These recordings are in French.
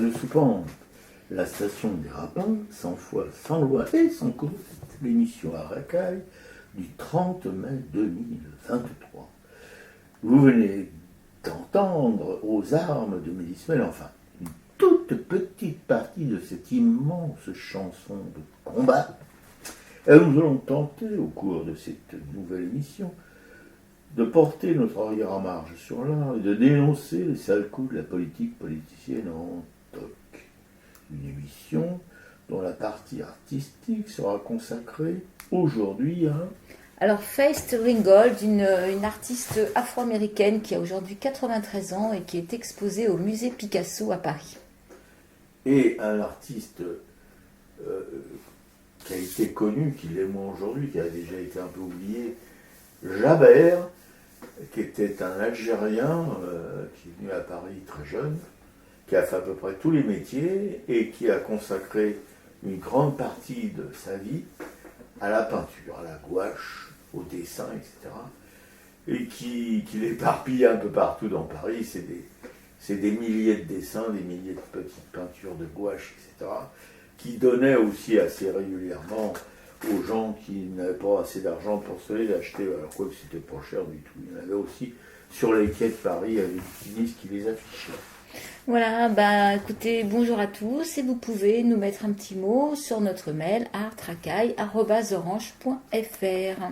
Radio Soupente, la station des rapins, sans foi, sans loi et sans cause, l'émission à racaille du 30 mai 2023. Vous venez d'entendre Aux armes de Mélismel, enfin, une toute petite partie de cette immense chanson de combat. Et nous allons tenter, au cours de cette nouvelle émission, de porter notre regard en marge sur l'art et de dénoncer les sales coups de la politique politicienne en toc. Une émission dont la partie artistique sera consacrée aujourd'hui à... Alors Faith Ringgold, une artiste afro-américaine qui a aujourd'hui 93 ans et qui est exposée au musée Picasso à Paris. Et un artiste qui a été connu, qui l'est moins aujourd'hui, qui a déjà été un peu oublié, Jaber, qui était un Algérien qui est venu à Paris très jeune, qui a fait à peu près tous les métiers et qui a consacré une grande partie de sa vie à la peinture, à la gouache, au dessin, etc. Et qui l'éparpille un peu partout dans Paris. C'est des milliers de dessins, des milliers de petites peintures de gouache, etc. qui donnaient aussi assez régulièrement aux gens qui n'avaient pas assez d'argent pour se les acheter, alors quoi que c'était pas cher du tout. Il y en avait aussi sur les quais de Paris avec des pianistes qui les affichaient. Voilà, écoutez, bonjour à tous et vous pouvez nous mettre un petit mot sur notre mail artracaille@orange.fr.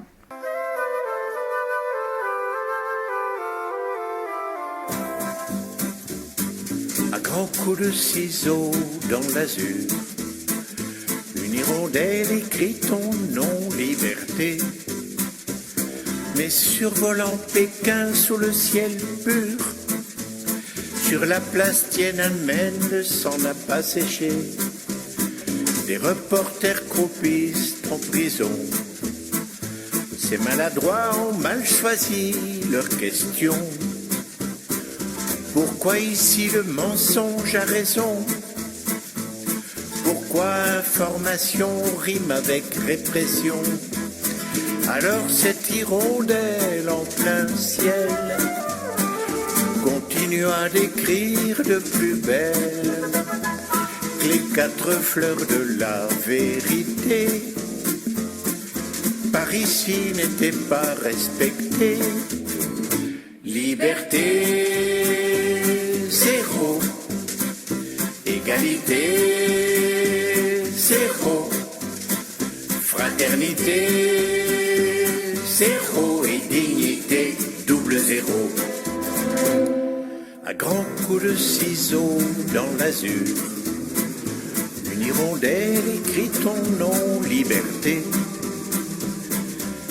Un grand coup de ciseau dans l'azur, une hirondelle écrit ton nom, liberté. Mais survolant Pékin sous le ciel pur, sur la place Tiananmen, le sang n'a pas séché. Des reporters croupissent en prison. Ces maladroits ont mal choisi leurs questions. Pourquoi ici le mensonge a raison? Pourquoi information rime avec répression? Alors cette hirondelle en plein ciel continua d'écrire de plus belle que les 4 fleurs de la vérité. Par ici n'était pas respectée. Liberté, zéro. Égalité, zéro. Fraternité, zéro. Et dignité, double zéro. Un grand coup de ciseau dans l'azur, une hirondelle écrit ton nom, liberté.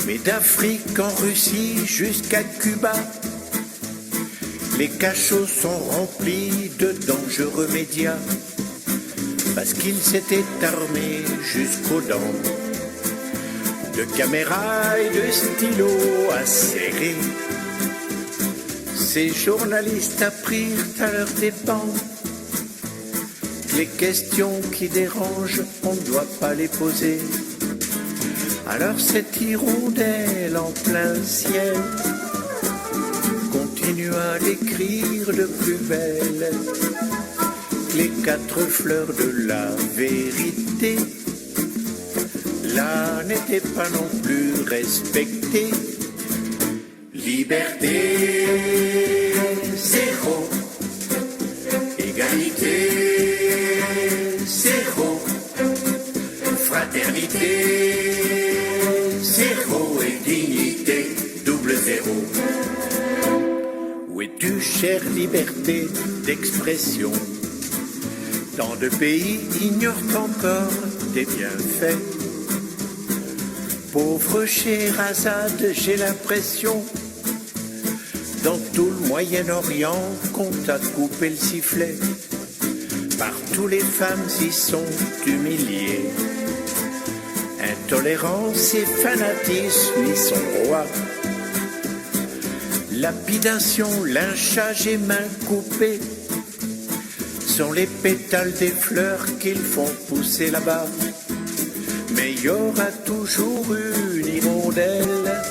Mais d'Afrique en Russie jusqu'à Cuba, les cachots sont remplis de dangereux médias, parce qu'ils s'étaient armés jusqu'aux dents de caméras et de stylos acérés. Ces journalistes apprirent à leurs dépens les questions qui dérangent, on ne doit pas les poser. Alors cette hirondelle en plein ciel continua d'écrire de plus belle que les 4 fleurs de la vérité. Là n'était pas non plus respectée. Liberté, zéro. Égalité, zéro. Fraternité, zéro. Et dignité, double zéro. Où es-tu, chère liberté d'expression? Tant de pays ignorent encore tes bienfaits. Pauvre Scheherazade, j'ai l'impression, dans tout le Moyen-Orient, qu'on t'a coupé le sifflet. Partout les femmes y sont humiliées. Intolérance et fanatisme y sont rois. Lapidation, lynchage et mains coupées sont les pétales des fleurs qu'ils font pousser là-bas. Mais il y aura toujours une hirondelle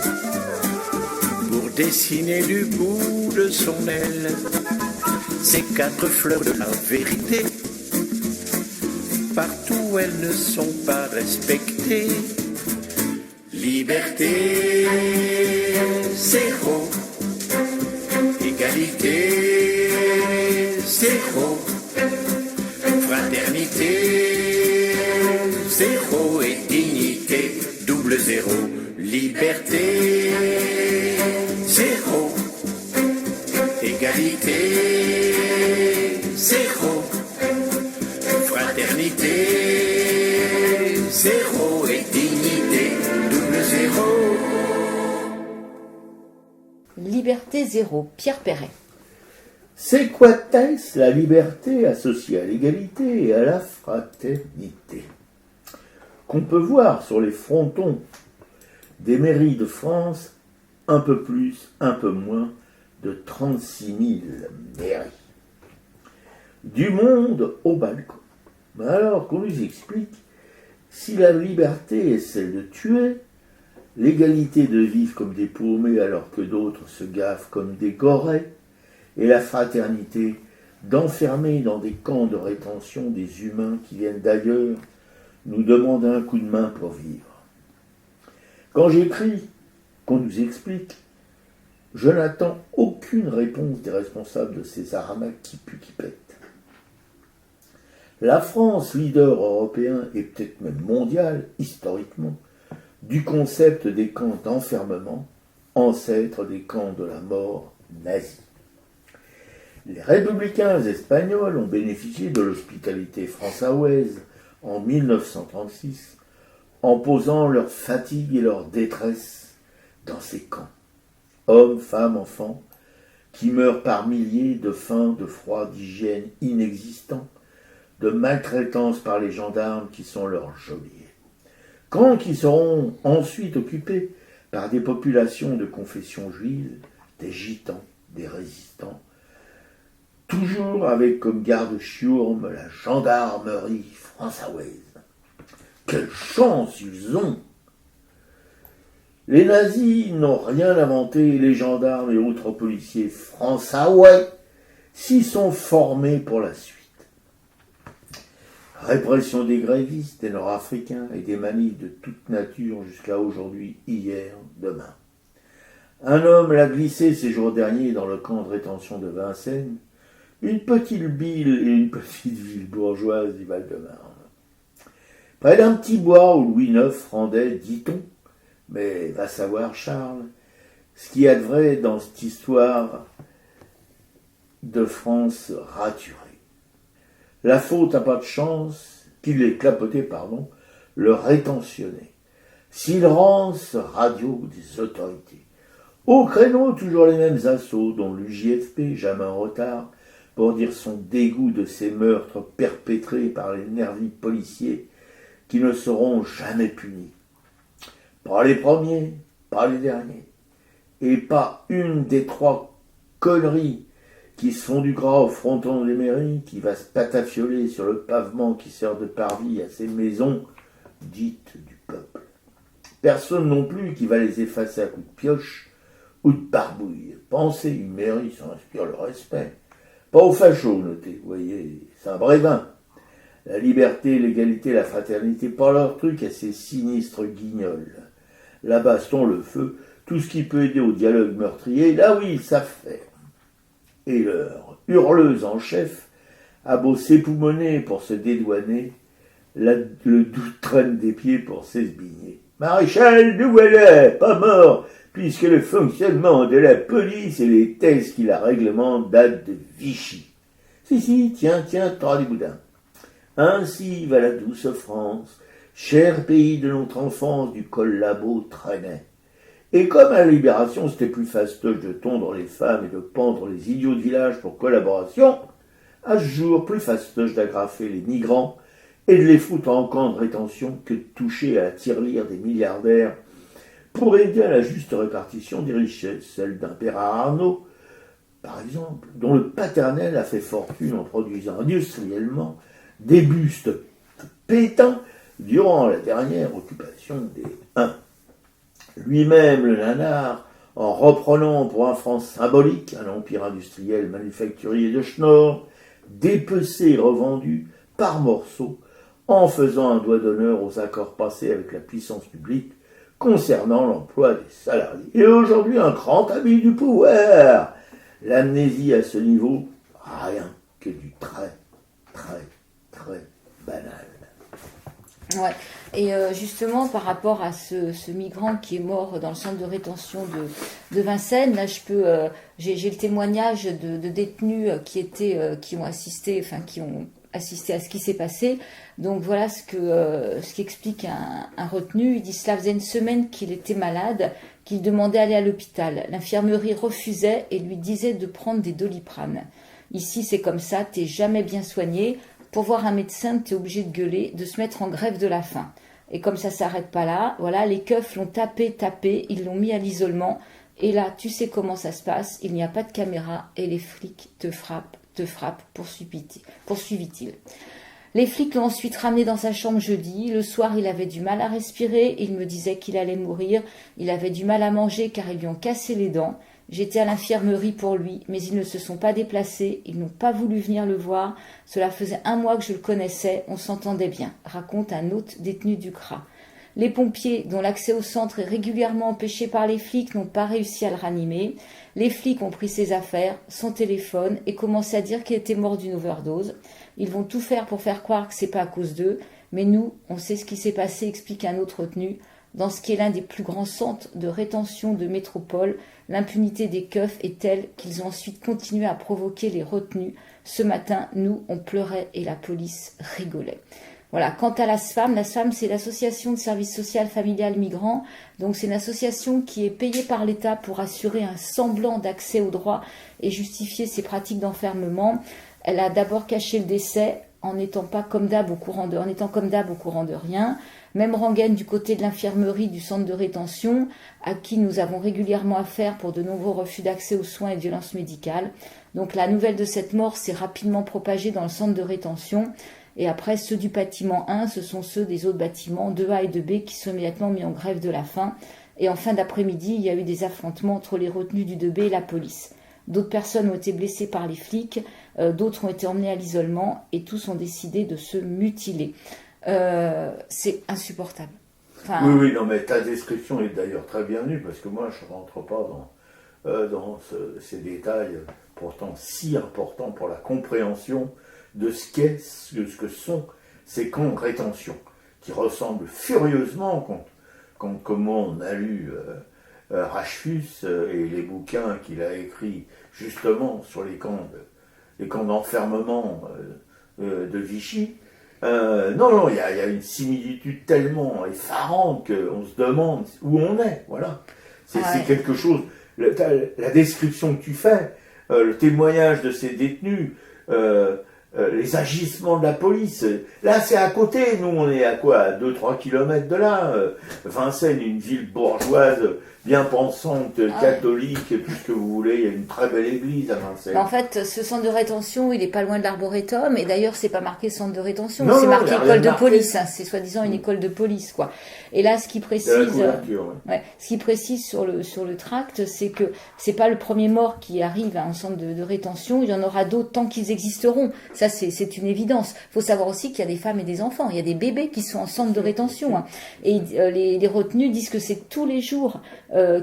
pour dessiner du bout de son aile ces 4 fleurs de la vérité. partout elles ne sont pas respectées. Liberté, zéro. Égalité, zéro. Fraternité, zéro. Et dignité, double zéro. Liberté, zéro. Égalité, zéro. Fraternité, zéro. Et dignité, double zéro. Liberté zéro, Pierre Perret. C'est quoi est-ce la liberté associée à l'égalité et à la fraternité, qu'on peut voir sur les frontons des mairies de France, un peu plus, un peu moins de 36 000 mairies. Du monde au balcon. Mais alors qu'on nous explique, si la liberté est celle de tuer, l'égalité de vivre comme des paumés alors que d'autres se gaffent comme des gorées, et la fraternité d'enfermer dans des camps de rétention des humains qui viennent d'ailleurs nous demander un coup de main pour vivre. Quand j'écris, qu'on nous explique, je n'attends aucune réponse des responsables de ces arnaques qui puent qui pètent. La France, leader européen et peut-être même mondial, historiquement, du concept des camps d'enfermement, ancêtres des camps de la mort nazie. Les républicains espagnols ont bénéficié de l'hospitalité française en 1936 en posant leur fatigue et leur détresse dans ces camps. Hommes, femmes, enfants, qui meurent par milliers de faim, de froid, d'hygiène inexistant, de maltraitance par les gendarmes qui sont leurs geôliers. Camps qui seront ensuite occupés par des populations de confession juive, des gitans, des résistants, toujours avec comme garde-chiourme la gendarmerie française. Quelle chance ils ont! Les nazis n'ont rien inventé, les gendarmes et autres policiers français s'y sont formés pour la suite. Répression des grévistes, des nord-africains et des manifs de toute nature jusqu'à aujourd'hui, hier, demain. Un homme l'a glissé ces jours derniers dans le camp de rétention de Vincennes, une petite ville et une petite ville bourgeoise du Val-de-Marne. Près d'un petit bois où Louis IX rendait, dit-on, mais va savoir Charles, ce qu'il y a de vrai dans cette histoire de France raturée. La faute n'a pas de chance qu'il ait clapoté, le rétentionné. Silence radio des autorités. Au créneau, toujours les mêmes assauts, dont l'UJFP, jamais en retard, pour dire son dégoût de ces meurtres perpétrés par les nervis policiers qui ne seront jamais punis. Pas les premiers, pas les derniers. Et pas une des trois conneries qui se font du gras au fronton des mairies, qui va se patafioler sur le pavement qui sert de parvis à ces maisons dites du peuple. Personne non plus qui va les effacer à coups de pioche ou de barbouille. Pensez une mairie, ça inspire le respect. Pas aux fachos, notez, vous voyez, c'est un brévin. La liberté, l'égalité, la fraternité, pas leur truc à ces sinistres guignols. La baston, le feu, tout ce qui peut aider au dialogue meurtrier, là oui, ils savent faire. Et leur hurleuse en chef a beau s'époumoner pour se dédouaner, le doute traîne des pieds pour s'esbigner. Maréchal, d'où elle est, pas mort, puisque le fonctionnement de la police et les thèses qui la réglementent datent de Vichy. Si, tiens, t'auras des boudins. Ainsi va la douce France, cher pays de notre enfance du collabo traînait. Et comme à la Libération, c'était plus fastoche de tondre les femmes et de pendre les idiots de village pour collaboration, à ce jour, plus fastoche d'agrafer les migrants et de les foutre en camp de rétention que de toucher à la tirelire des milliardaires pour aider à la juste répartition des richesses, celle d'un Bérard Arnault, par exemple, dont le paternel a fait fortune en produisant industriellement des bustes pétants durant la dernière occupation des Huns. Lui-même, le nanar, en reprenant pour un franc symbolique un empire industriel manufacturier de Schnorr, dépecé et revendu par morceaux en faisant un doigt d'honneur aux accords passés avec la puissance publique concernant l'emploi des salariés. Et aujourd'hui, un grand ami du pouvoir. L'amnésie à ce niveau, rien que du très, très, très banal. Ouais. Et justement, par rapport à ce migrant qui est mort dans le centre de rétention de Vincennes, là, j'ai le témoignage de détenus qui ont assisté à ce qui s'est passé. Donc voilà ce qu'explique un retenu. Il dit: cela faisait une semaine qu'il était malade, qu'il demandait d'aller à l'hôpital. L'infirmerie refusait et lui disait de prendre des Doliprane. Ici, c'est comme ça, t'es jamais bien soigné. Pour voir un médecin, t'es obligé de gueuler, de se mettre en grève de la faim. Et comme ça s'arrête pas là, voilà, les keufs l'ont tapé, ils l'ont mis à l'isolement. Et là, tu sais comment ça se passe, il n'y a pas de caméra et les flics te frappent, poursuivit-il. Les flics l'ont ensuite ramené dans sa chambre jeudi. Le soir, il avait du mal à respirer. Il me disait qu'il allait mourir. Il avait du mal à manger car ils lui ont cassé les dents. J'étais à l'infirmerie pour lui, mais ils ne se sont pas déplacés. Ils n'ont pas voulu venir le voir. Cela faisait 1 mois que je le connaissais. On s'entendait bien, raconte un autre détenu du CRA. Les pompiers, dont l'accès au centre est régulièrement empêché par les flics, n'ont pas réussi à le ranimer. Les flics ont pris ses affaires, son téléphone et commencé à dire qu'il était mort d'une overdose. Ils vont tout faire pour faire croire que c'est pas à cause d'eux. Mais nous, on sait ce qui s'est passé, explique un autre retenu. Dans ce qui est l'un des plus grands centres de rétention de métropole, l'impunité des keufs est telle qu'ils ont ensuite continué à provoquer les retenus. Ce matin, nous, on pleurait et la police rigolait. Voilà. Quant à l'ASFAM, c'est l'association de services social familial migrants. Donc c'est une association qui est payée par l'État pour assurer un semblant d'accès aux droits et justifier ses pratiques d'enfermement. Elle a d'abord caché le décès en étant comme d'hab au courant de rien. Même rengaine du côté de l'infirmerie du centre de rétention, à qui nous avons régulièrement affaire pour de nombreux refus d'accès aux soins et violences médicales. Donc la nouvelle de cette mort s'est rapidement propagée dans le centre de rétention. Et après, ceux du bâtiment 1, ce sont ceux des autres bâtiments 2A et 2B qui sont immédiatement mis en grève de la faim. Et en fin d'après-midi, il y a eu des affrontements entre les retenus du 2B et la police. D'autres personnes ont été blessées par les flics, d'autres ont été emmenées à l'isolement et tous ont décidé de se mutiler. C'est insupportable. Oui, non, mais ta description est d'ailleurs très bienvenue, parce que moi, je ne rentre pas dans ces détails pourtant si importants pour la compréhension de ce que sont ces camps de rétention, qui ressemblent furieusement, comment on a lu Rachfus et les bouquins qu'il a écrits justement sur les camps d'enfermement de Vichy. Non, il y a une similitude tellement effarante qu'on se demande où on est, voilà. C'est quelque chose, la description que tu fais, le témoignage de ces détenus, les agissements de la police, là c'est à côté, nous on est à quoi, à 2-3 kilomètres de là, Vincennes, une ville bourgeoise, bien pensante, catholique, et tout ce que vous voulez, il y a une très belle église à Vincennes. En fait, ce centre de rétention, il est pas loin de l'Arboretum, et d'ailleurs, c'est pas marqué centre de rétention, non, c'est marqué école de police, hein, c'est soi-disant une école de police, quoi. Et là, ce qui précise, ce qui précise sur le tract, c'est que c'est pas le premier mort qui arrive à un centre de rétention, il y en aura d'autres tant qu'ils existeront. Ça, c'est une évidence. Faut savoir aussi qu'il y a des femmes et des enfants, il y a des bébés qui sont en centre de rétention, hein. Et les retenus disent que c'est tous les jours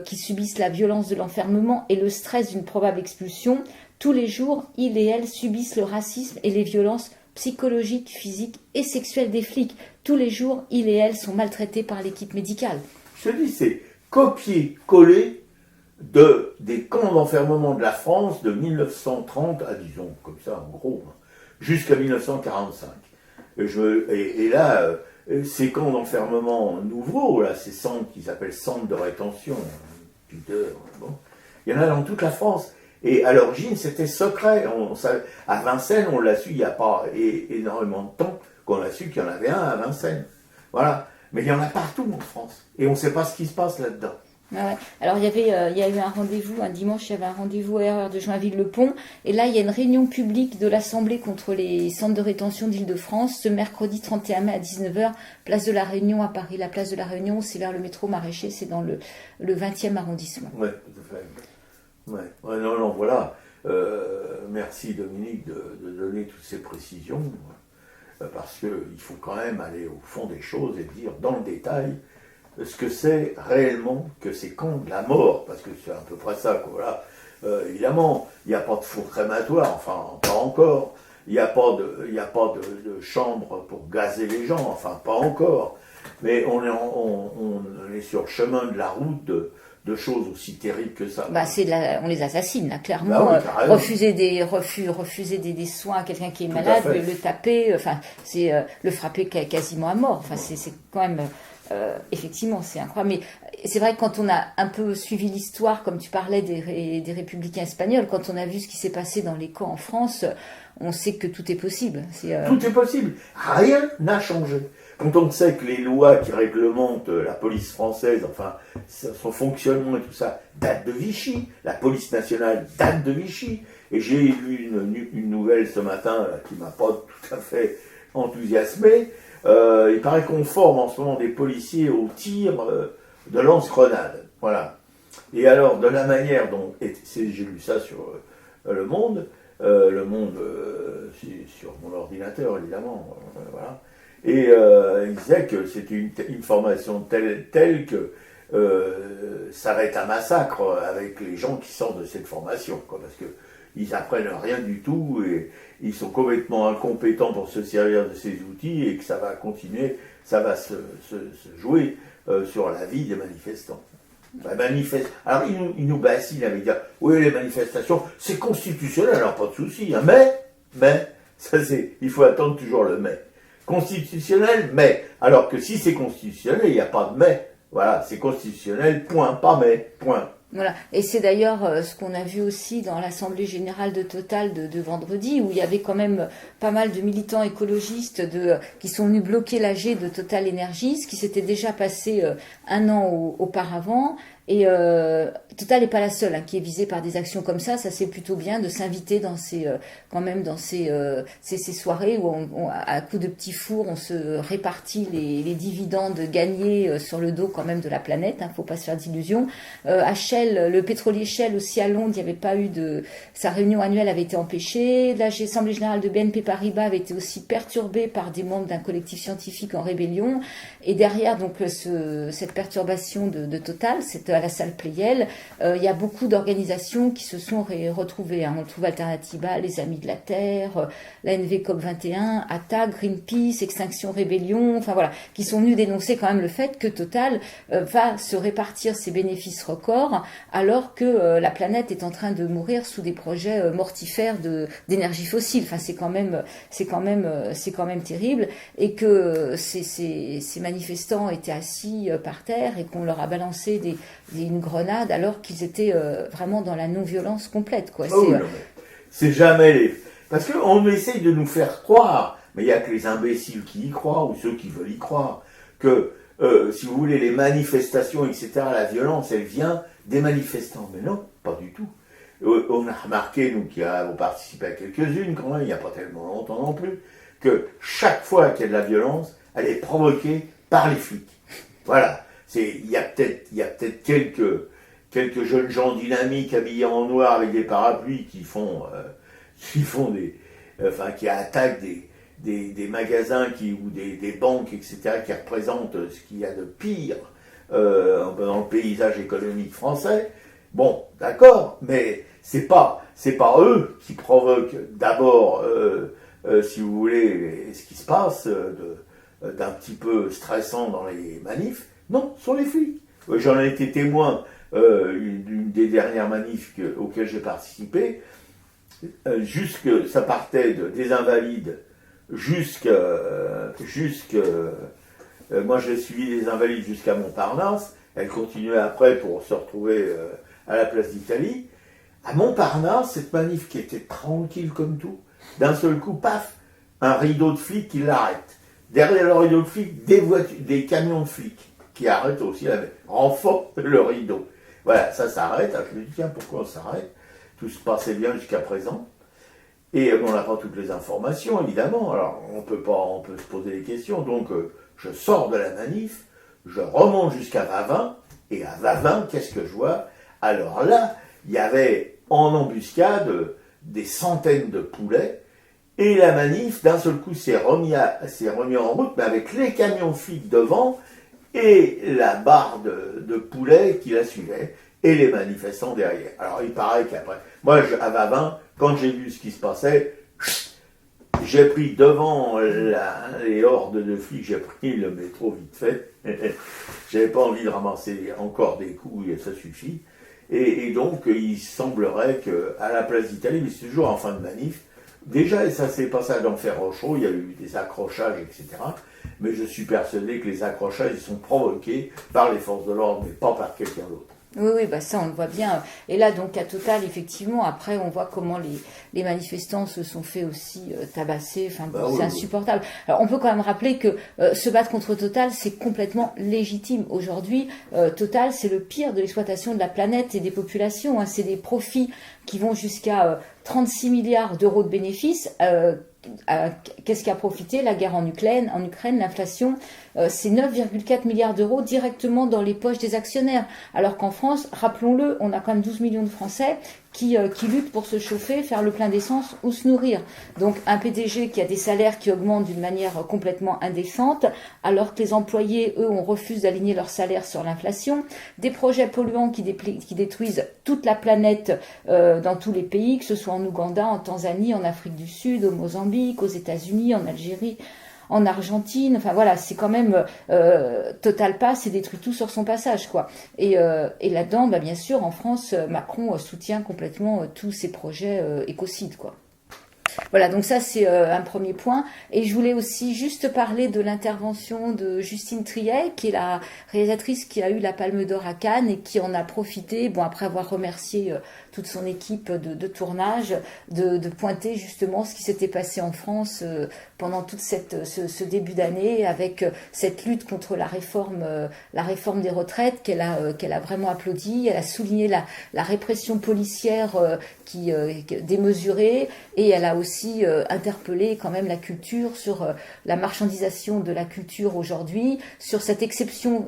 qui subissent la violence de l'enfermement et le stress d'une probable expulsion. Tous les jours, ils et elles subissent le racisme et les violences psychologiques, physiques et sexuelles des flics. Tous les jours, ils et elles sont maltraités par l'équipe médicale. Je te dis, c'est copier-coller des camps d'enfermement de la France de 1930 à, disons, comme ça, en gros, jusqu'à 1945. Et là, ces camps d'enfermement nouveaux, là, ces centres qu'ils appellent centres de rétention, pudeur, bon, il y en a dans toute la France. Et à l'origine, c'était secret. À Vincennes, on l'a su il n'y a pas énormément de temps qu'on a su qu'il y en avait un à Vincennes. Voilà. Mais il y en a partout en France. Et on ne sait pas ce qui se passe là-dedans. Ouais. Alors il y a eu un rendez-vous, un dimanche, il y avait un rendez-vous à Erreur de Joinville-le-Pont, et là il y a une réunion publique de l'Assemblée contre les centres de rétention d'Île-de-France, ce mercredi 31 mai à 19h, place de la Réunion à Paris. La place de la Réunion, c'est vers le métro Maraîcher, c'est dans le 20e arrondissement. Oui, tout à fait. Ouais, non, voilà. Merci Dominique de donner toutes ces précisions. parce qu'il faut quand même aller au fond des choses et dire dans le détail ce que c'est réellement que ces camps de la mort, parce que c'est à peu près ça, quoi, voilà. Évidemment, il n'y a pas de four crématoire, enfin, pas encore. Il n'y a pas de chambre pour gazer les gens, enfin, pas encore. Mais on est sur le chemin de la route de choses aussi terribles que ça. Bah, on les assassine, là, clairement. Bah oui, refuser des soins à quelqu'un qui est malade, le taper, enfin, c'est le frapper quasiment à mort. Enfin, c'est quand même... effectivement, c'est incroyable. Mais c'est vrai que quand on a un peu suivi l'histoire, comme tu parlais des républicains espagnols, quand on a vu ce qui s'est passé dans les camps en France, on sait que tout est possible. Tout est possible. Rien n'a changé. Quand on sait que les lois qui réglementent la police française, enfin, son fonctionnement et tout ça, datent de Vichy. La police nationale date de Vichy. Et j'ai lu une nouvelle ce matin là, qui m'a pas tout à fait enthousiasmé. Il paraît qu'on forme en ce moment des policiers au tir de lance-grenades. Voilà. Et alors, de la manière dont... j'ai lu ça sur Le Monde, sur mon ordinateur, évidemment. Voilà. Et il disait que c'était une formation telle que ça va être un massacre avec les gens qui sortent de cette formation, quoi, parce que ils apprennent rien du tout et ils sont complètement incompétents pour se servir de ces outils et que ça va continuer, ça va se jouer sur la vie des manifestants. Alors il nous bassine avec dire oui, les manifestations c'est constitutionnel, alors pas de souci, hein, mais ça c'est, il faut attendre toujours le mais. Constitutionnel, mais alors que si c'est constitutionnel, il n'y a pas de mais. Voilà, c'est constitutionnel, point, pas mais, point. Voilà, et c'est d'ailleurs ce qu'on a vu aussi dans l'Assemblée Générale de Total de vendredi, où il y avait quand même pas mal de militants écologistes qui sont venus bloquer l'AG de Total Energies, ce qui s'était déjà passé un an auparavant. Et Total n'est pas la seule qui est visée par des actions comme ça. Ça c'est plutôt bien de s'inviter dans ces soirées où à coup de petits fours on se répartit les dividendes gagnés sur le dos quand même de la planète. Faut pas se faire d'illusions. À Shell, le pétrolier Shell aussi à Londres, il n'y avait pas eu sa réunion annuelle avait été empêchée. L'Assemblée générale de BNP Paribas avait été aussi perturbée par des membres d'un collectif scientifique en rébellion. Et derrière donc cette perturbation de Total, c'était à la salle Pleyel. Il y a beaucoup d'organisations qui se sont retrouvées. On trouve Alternativa, les Amis de la Terre, la NV COP21, ATA, Greenpeace, Extinction Rébellion, enfin voilà, qui sont venus dénoncer quand même le fait que Total va se répartir ses bénéfices records alors que la planète est en train de mourir sous des projets mortifères d'énergie fossile. Enfin, c'est quand même terrible, et que ces manifestants étaient assis par terre et qu'on leur a balancé une grenade alors qu'ils étaient vraiment dans la non-violence complète, quoi. C'est jamais parce qu'on essaye de nous faire croire, mais il n'y a que les imbéciles qui y croient ou ceux qui veulent y croire, que si vous voulez les manifestations, etc., la violence, elle vient des manifestants. Mais non, pas du tout. On a remarqué, nous qui avons participé à quelques-unes quand même, il n'y a pas tellement longtemps non plus, que chaque fois qu'il y a de la violence, elle est provoquée par les flics. Voilà. Il y a peut-être quelques jeunes gens dynamiques habillés en noir avec des parapluies qui attaquent des magasins ou des banques, etc., qui représentent ce qu'il y a de pire dans le paysage économique français. Bon, d'accord, mais c'est pas eux qui provoquent d'abord, si vous voulez, ce qui se passe d'un petit peu stressant dans les manifs. Non, ce sont les flics. J'en ai été témoin d'une des dernières manifs auxquelles j'ai participé. Ça partait des Invalides moi j'ai suivi les Invalides jusqu'à Montparnasse. Elle continuait après pour se retrouver à la place d'Italie. À Montparnasse, cette manif qui était tranquille comme tout, d'un seul coup, paf, un rideau de flics qui l'arrête. Derrière le rideau de flics, des camions de flics qui arrêtent aussi, renforcent le rideau. Voilà, ça s'arrête. Je me dis, tiens, pourquoi on s'arrête? Tout se passait bien jusqu'à présent. Et on n'a pas toutes les informations, évidemment. Alors, on peut se poser des questions. Donc, je sors de la manif, je remonte jusqu'à Vavin, et à Vavin, qu'est-ce que je vois? Alors là, il y avait en embuscade des centaines de poulets Et la manif, d'un seul coup, s'est remis en route, mais avec les camions flics devant et la barre de poulets qui la suivait, et les manifestants derrière. Alors il paraît qu'après, moi à Vavin, quand j'ai vu ce qui se passait, j'ai pris devant les hordes de flics, j'ai pris le métro vite fait. J'avais pas envie de ramasser encore des coups, et ça suffit. Et donc il semblerait qu'à la place d'Italie, mais c'est toujours en fin de manif, déjà ça s'est passé à l'Enfer-Rochereau, il y a eu des accrochages, etc. Mais je suis persuadé que les accrochages ils sont provoqués par les forces de l'ordre, mais pas par quelqu'un d'autre. Oui, bah ça on le voit bien. Et là donc à Total, effectivement, après on voit comment les manifestants se sont fait aussi tabasser. Enfin, c'est insupportable. Alors on peut quand même rappeler que se battre contre Total, c'est complètement légitime. Aujourd'hui, Total, c'est le pire de l'exploitation de la planète et des populations. Hein. C'est des profits qui vont jusqu'à 36 milliards d'euros de bénéfices. Qu'est-ce qui a profité? La guerre en Ukraine, l'inflation, c'est 9,4 milliards d'euros directement dans les poches des actionnaires. Alors qu'en France, rappelons-le, on a quand même 12 millions de Français qui luttent pour se chauffer, faire le plein d'essence ou se nourrir. Donc un PDG qui a des salaires qui augmentent d'une manière complètement indécente, alors que les employés, eux, on refuse d'aligner leurs salaires sur l'inflation. Des projets polluants qui détruisent toute la planète dans tous les pays, que ce soit en Ouganda, en Tanzanie, en Afrique du Sud, au Mozambique, aux États-Unis, en Algérie, en Argentine. Enfin voilà, c'est quand même Total passe et détruit tout sur son passage, quoi. Et là-dedans, bah, bien sûr, en France, Macron soutient complètement tous ces projets écocides, quoi. Voilà, donc ça c'est un premier point. Et je voulais aussi juste parler de l'intervention de Justine Triet, qui est la réalisatrice qui a eu la Palme d'Or à Cannes et qui en a profité, bon, après avoir remercié toute son équipe de tournage, de pointer justement ce qui s'était passé en France pendant toute ce début d'année, avec cette lutte contre la réforme des retraites qu'elle a vraiment applaudi. Elle a souligné la répression policière qui démesurée, et elle a aussi interpellé quand même la culture sur la marchandisation de la culture aujourd'hui, sur cette exception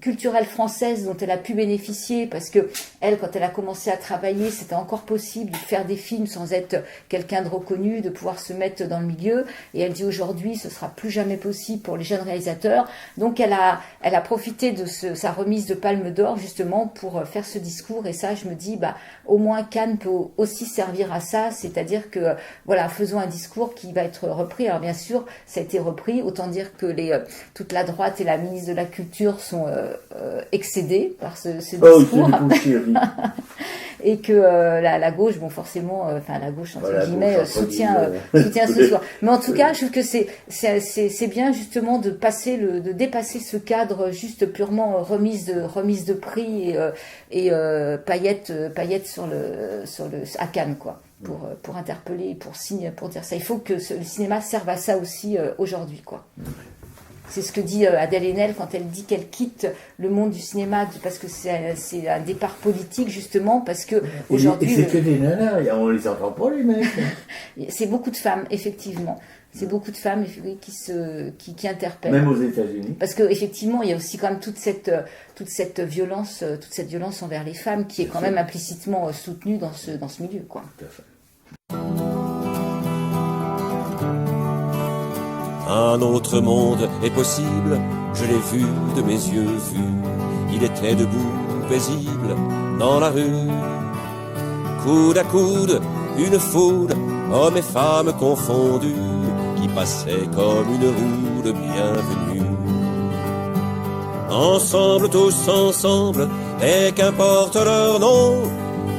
culturelle française dont elle a pu bénéficier, parce que elle, quand elle a commencé à travailler, c'était encore possible de faire des films sans être quelqu'un de reconnu, de pouvoir se mettre dans le milieu, et elle dit aujourd'hui ce sera plus jamais possible pour les jeunes réalisateurs. Donc elle a profité de sa remise de Palme d'Or justement pour faire ce discours, et ça je me dis bah au moins Cannes peut aussi servir à ça, c'est-à-dire que voilà, faisons un discours qui va être repris. Alors bien sûr ça a été repris, autant dire que toute la droite et la ministre de la Culture sont excédés par ce discours. Et que la gauche, bon forcément, enfin la gauche entre guillemets soutient ce soir. Mais en tout cas, je trouve que c'est bien justement de dépasser ce cadre juste purement remise de prix et paillettes à Cannes, quoi. Pour interpeller, pour dire ça. Il faut que le cinéma serve à ça aussi aujourd'hui, quoi. C'est ce que dit Adèle Haenel quand elle dit qu'elle quitte le monde du cinéma, parce que c'est un départ politique justement, parce que aujourd'hui... Et c'est que des nanas, on les entend pas les mecs. C'est beaucoup de femmes, effectivement. C'est beaucoup de femmes qui interpellent. Même aux États-Unis. Parce que effectivement, il y a aussi quand même toute cette violence envers les femmes qui est quand même implicitement soutenue dans ce milieu, quoi. Tout à fait. Un autre monde est possible, je l'ai vu de mes yeux vus. Il était debout, paisible, dans la rue. Coude à coude, une foule, hommes et femmes confondus, qui passaient comme une roue de bienvenue. Ensemble, tous ensemble, et qu'importe leur nom,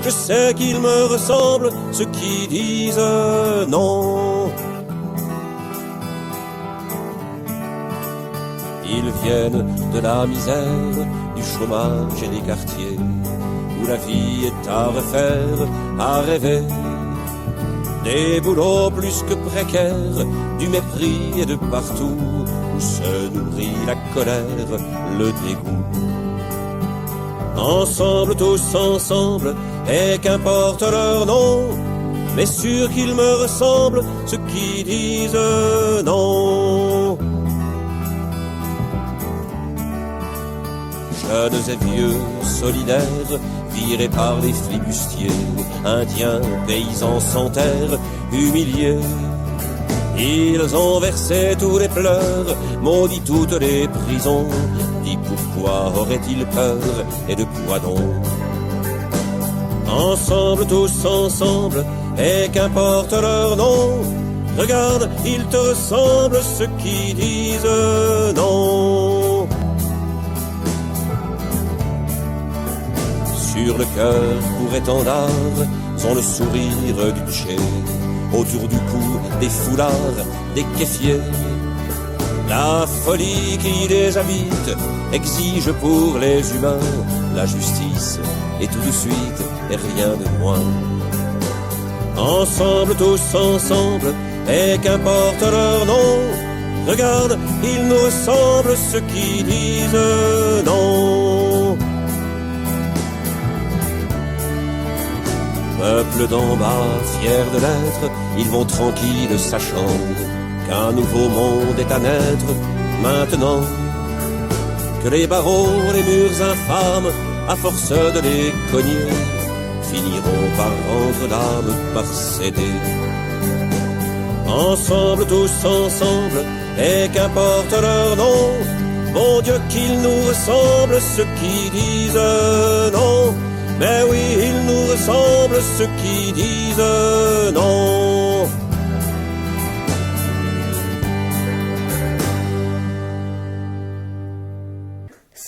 je sais qu'ils me ressemblent, ceux qui disent non. Ils viennent de la misère, du chômage et des quartiers, où la vie est à refaire, à rêver. Des boulots plus que précaires, du mépris et de partout, où se nourrit la colère, le dégoût. Ensemble, tous ensemble, et qu'importe leur nom, mais sûr qu'ils me ressemblent, ceux qui disent non. Jeunes et vieux, solidaires, virés par les flibustiers, indiens, paysans sans terre, humiliés. Ils ont versé tous les pleurs, maudit toutes les prisons. Dis pourquoi auraient-ils peur et de quoi donc? Ensemble, tous ensemble, et qu'importe leur nom. Regarde, ils te ressemblent ceux qui disent non. Sur le cœur pour étendard, ont le sourire du Tché. Autour du cou, des foulards, des kéfiers. La folie qui les habite exige pour les humains la justice et tout de suite et rien de moins. Ensemble, tous ensemble, et qu'importe leur nom. Regarde, ils nous ressemblent ceux qui disent non. Peuple d'en bas, fiers de l'être, ils vont tranquilles sachant qu'un nouveau monde est à naître maintenant. Que les barreaux, les murs infâmes, à force de les cogner, finiront par rendre l'âme, par céder. Ensemble, tous ensemble, et qu'importe leur nom. Mon Dieu, qu'ils nous ressemblent ceux qui disent non. Mais oui, ils nous ressemblent ceux qui disent non.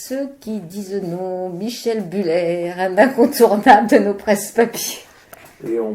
Ceux qui disent non, Michel Buller, un incontournable de nos presse-papiers. Et on